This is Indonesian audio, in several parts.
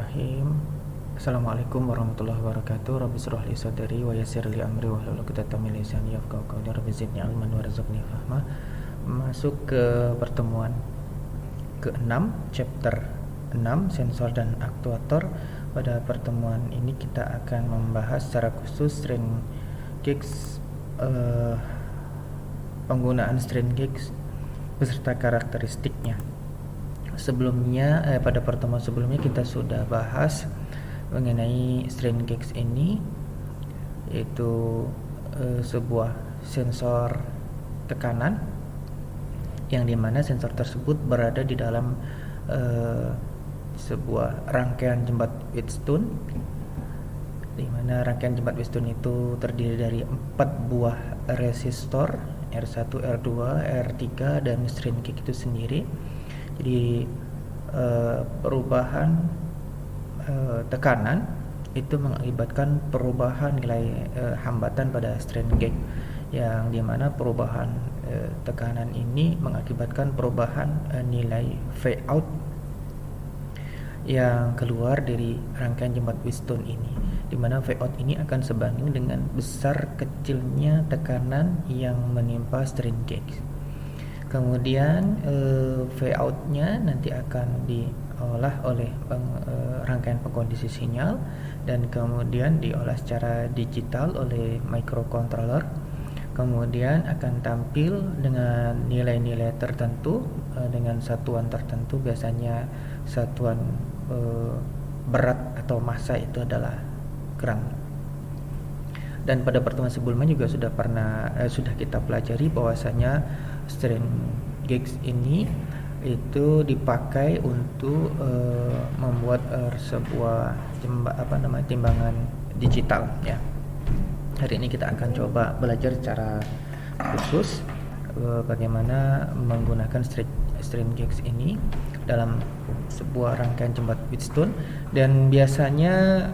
Bismillahirrahmanirrahim. Assalamualaikum warahmatullahi wabarakatuh. Rabbi shrah li sadri wa yassir li amri wahlul 'uqdatam min lisani yafqahu qawli. Rabbi zidni ilman warzuqni fahma. Masuk ke pertemuan ke-6, chapter 6, sensor dan aktuator. Pada pertemuan ini kita akan membahas secara khusus strain gauge, penggunaan strain gauge beserta karakteristiknya. Sebelumnya, pada pertemuan sebelumnya kita sudah bahas mengenai strain gauge ini, yaitu sebuah sensor tekanan yang dimana sensor tersebut berada di dalam sebuah rangkaian jembat Wheatstone, di mana rangkaian jembat Wheatstone itu terdiri dari 4 buah resistor R1, R2, R3 dan strain gauge itu sendiri. Jadi perubahan tekanan itu mengakibatkan perubahan nilai hambatan pada strain gauge, yang dimana perubahan tekanan ini mengakibatkan perubahan nilai V out yang keluar dari rangkaian jembat Wheatstone ini, dimana V out ini akan sebanding dengan besar kecilnya tekanan yang menimpa strain gauge. Kemudian V out-nya nanti akan diolah oleh rangkaian pengkondisi sinyal dan kemudian diolah secara digital oleh microcontroller. Kemudian akan tampil dengan nilai-nilai tertentu, dengan satuan tertentu, biasanya satuan berat atau massa itu adalah gram. Dan pada pertemuan sebelumnya juga sudah kita pelajari bahwasanya strain gauge ini itu dipakai untuk membuat sebuah timbangan digital, ya. Hari ini kita akan coba belajar secara khusus bagaimana menggunakan strain gauge ini dalam sebuah rangkaian jembat Wheatstone. Dan biasanya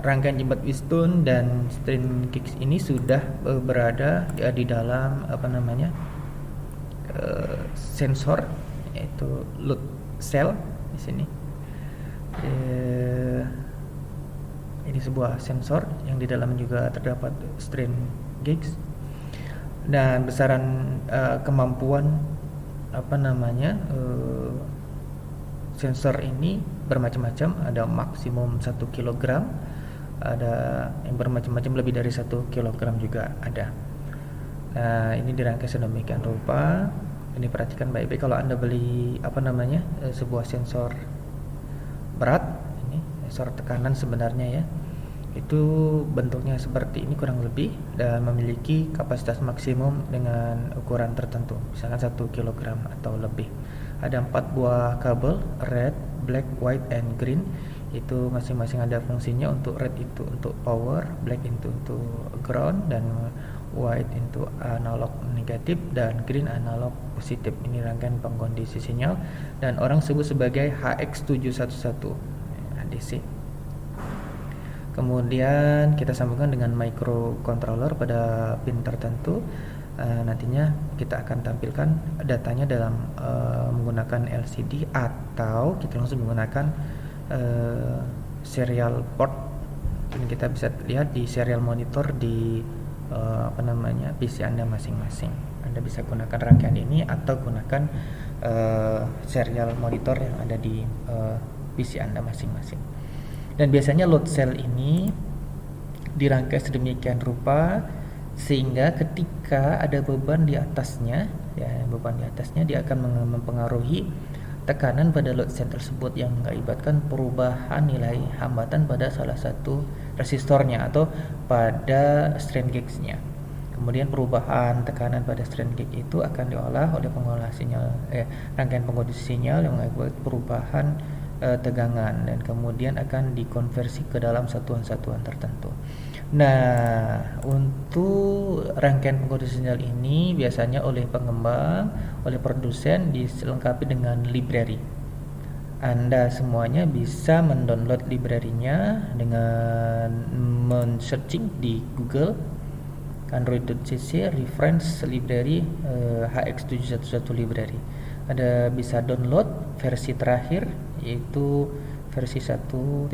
rangkaian jembat Wheatstone dan strain gauge ini sudah berada di dalam sensor, yaitu load cell di sini. Ini sebuah sensor yang di dalam juga terdapat strain gauge, dan besaran kemampuan sensor ini bermacam-macam. Ada maksimum 1 kg, ada yang bermacam-macam lebih dari 1 kg juga ada. Nah, ini dirangkai sedemikian rupa. Ini perhatikan baik-baik kalau Anda beli sebuah sensor berat, ini sensor tekanan sebenarnya, ya. Itu bentuknya seperti ini kurang lebih dan memiliki kapasitas maksimum dengan ukuran tertentu, misalkan 1 kg atau lebih. Ada 4 buah kabel, red, black, white, and green. Itu masing-masing ada fungsinya. Untuk red itu untuk power, black itu untuk ground, dan white itu analog negatif, dan green analog positif. Ini rangkaian pengkondisi sinyal dan orang sebut sebagai HX711 DC. Kemudian kita sambungkan dengan microcontroller pada pin tertentu. Nantinya kita akan tampilkan datanya dalam menggunakan LCD, atau kita langsung menggunakan serial port. Ini kita bisa lihat di serial monitor di PC Anda masing-masing. Anda bisa gunakan rangkaian ini atau gunakan serial monitor yang ada di PC Anda masing-masing. Dan biasanya load cell ini dirangkai sedemikian rupa sehingga ketika ada beban di atasnya, dia akan mempengaruhi tekanan pada load cell tersebut, yang mengakibatkan perubahan nilai hambatan pada salah satu resistornya atau pada strain gauge-nya. Kemudian perubahan tekanan pada strain gauge itu akan diolah oleh pengolah sinyal, rangkaian pengkondisi sinyal yang mengakibatkan perubahan tegangan, dan kemudian akan dikonversi ke dalam satuan-satuan tertentu. Nah, untuk rangkaian pengkondisi sinyal ini biasanya oleh pengembang, oleh produsen dilengkapi dengan library. Anda semuanya bisa mendownload library-nya dengan men-searching di Google android.cc reference library HX711 library. Anda bisa download versi terakhir, yaitu versi 1.0.1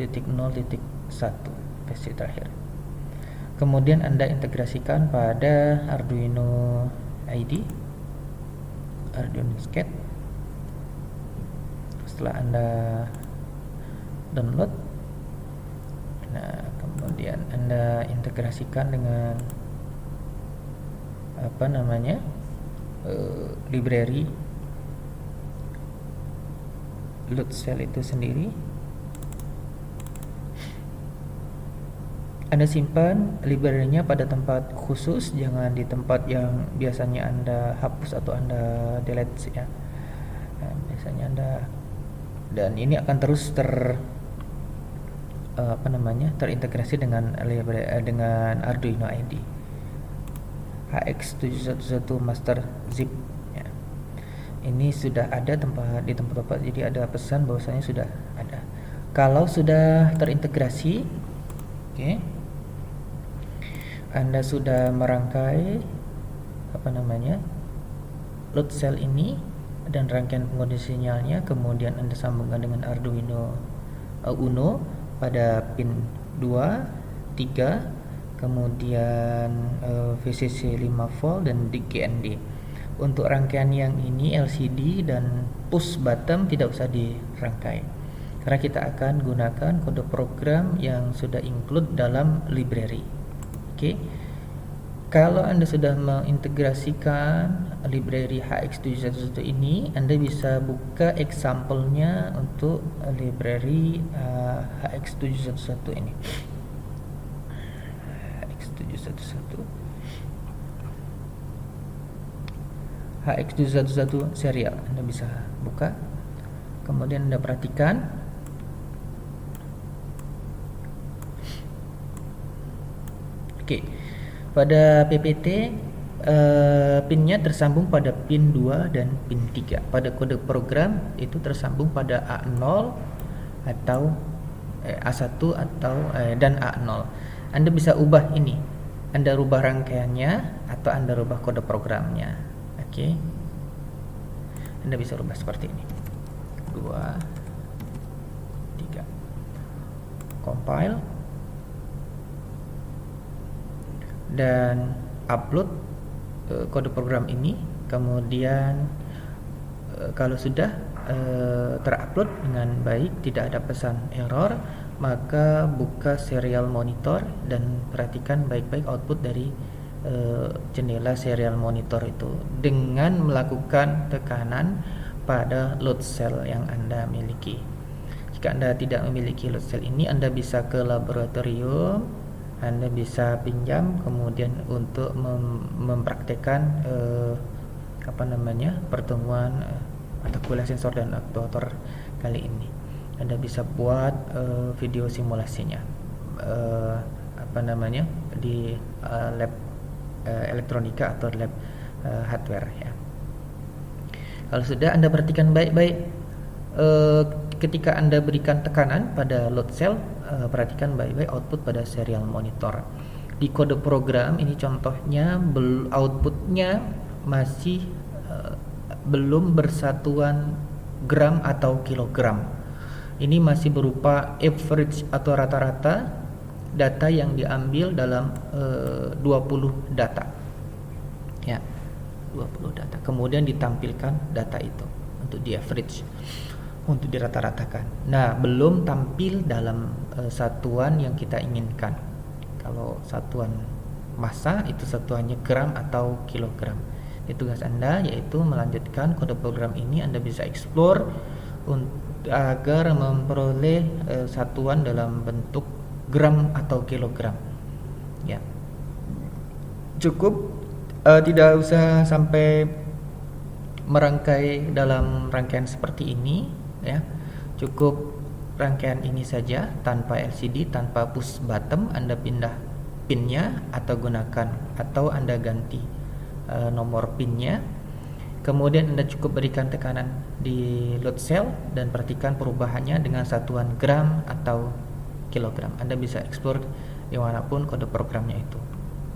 versi terakhir. Kemudian Anda integrasikan pada Arduino ID, Arduino Skate. Setelah Anda download, nah kemudian Anda integrasikan dengan library load cell itu sendiri. Anda simpan library-nya pada tempat khusus, jangan di tempat yang biasanya Anda hapus atau Anda delete ya. Nah, biasanya Anda, dan ini akan terus terintegrasi dengan dengan Arduino ID HX711 master zip ya. Ini sudah ada di tempat-tempat, jadi ada pesan bahwasanya sudah ada. Kalau sudah terintegrasi, oke, Anda sudah merangkai load cell ini dan rangkaian pengoneksi sinyalnya, kemudian Anda sambungkan dengan Arduino Uno pada pin 2, 3, kemudian VCC 5V dan GND. Untuk rangkaian yang ini LCD dan push button tidak usah dirangkai, karena kita akan gunakan kode program yang sudah include dalam library. Oke. Kalau Anda sudah mengintegrasikan library HX711 ini, Anda bisa buka example-nya untuk library HX711 ini. HX711 serial Anda bisa buka, kemudian Anda perhatikan pada PPT pinnya tersambung pada pin 2 dan pin 3. Pada kode program itu tersambung pada A0 atau A1 atau dan A0. Anda bisa ubah ini, Anda rubah rangkaiannya atau Anda rubah kode programnya. Oke. Anda bisa rubah seperti ini. 2 3. Compile dan upload kode program ini. Kemudian kalau sudah terupload dengan baik, tidak ada pesan error, maka buka serial monitor dan perhatikan baik-baik output dari jendela serial monitor itu dengan melakukan tekanan pada load cell yang Anda miliki. Jika Anda tidak memiliki load cell ini, Anda bisa ke laboratorium, Anda bisa pinjam kemudian untuk mempraktekkan pertemuan kuliah sensor dan aktuator kali ini. Anda bisa buat video simulasinya di lab elektronika atau lab hardware ya. Kalau sudah, Anda perhatikan baik-baik ketika Anda berikan tekanan pada load cell, perhatikan baik-baik output pada serial monitor. Di kode program ini contohnya outputnya masih belum bersatuan gram atau kilogram. Ini masih berupa average atau rata-rata data yang diambil dalam 20 data. Ya, 20 data. Kemudian ditampilkan data itu untuk di average, untuk dirata-ratakan. Nah, belum tampil dalam satuan yang kita inginkan. Kalau satuan massa itu satuannya gram atau kilogram. Tugas Anda yaitu melanjutkan kode program ini. Anda bisa explore agar memperoleh satuan dalam bentuk gram atau kilogram. Ya, cukup, tidak usah sampai merangkai dalam rangkaian seperti ini ya. Cukup rangkaian ini saja tanpa LCD, tanpa push button. Anda pindah pinnya atau Anda ganti nomor pinnya. Kemudian Anda cukup berikan tekanan di load cell dan perhatikan perubahannya dengan satuan gram atau kilogram. Anda bisa explore dimanapun kode programnya itu.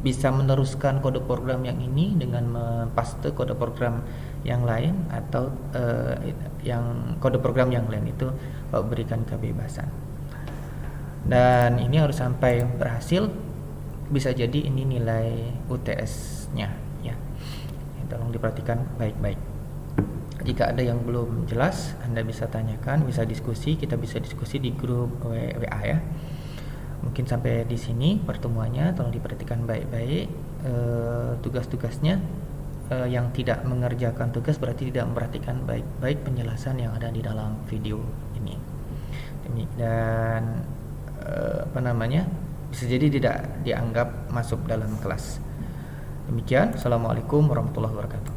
bisa meneruskan kode program yang ini dengan mempaste kode program yang lain, atau yang kode program yang lain itu berikan kebebasan. Dan ini harus sampai berhasil. Bisa jadi ini nilai UTS-nya ya. Tolong diperhatikan baik-baik. Jika ada yang belum jelas, Anda bisa tanyakan, bisa diskusi, kita bisa diskusi di grup WA ya. Mungkin sampai di sini pertemuannya, tolong diperhatikan baik-baik. Tugas-tugasnya, yang tidak mengerjakan tugas berarti tidak memperhatikan baik-baik penjelasan yang ada di dalam video ini. Dan bisa jadi tidak dianggap masuk dalam kelas. Demikian, Assalamualaikum warahmatullahi wabarakatuh.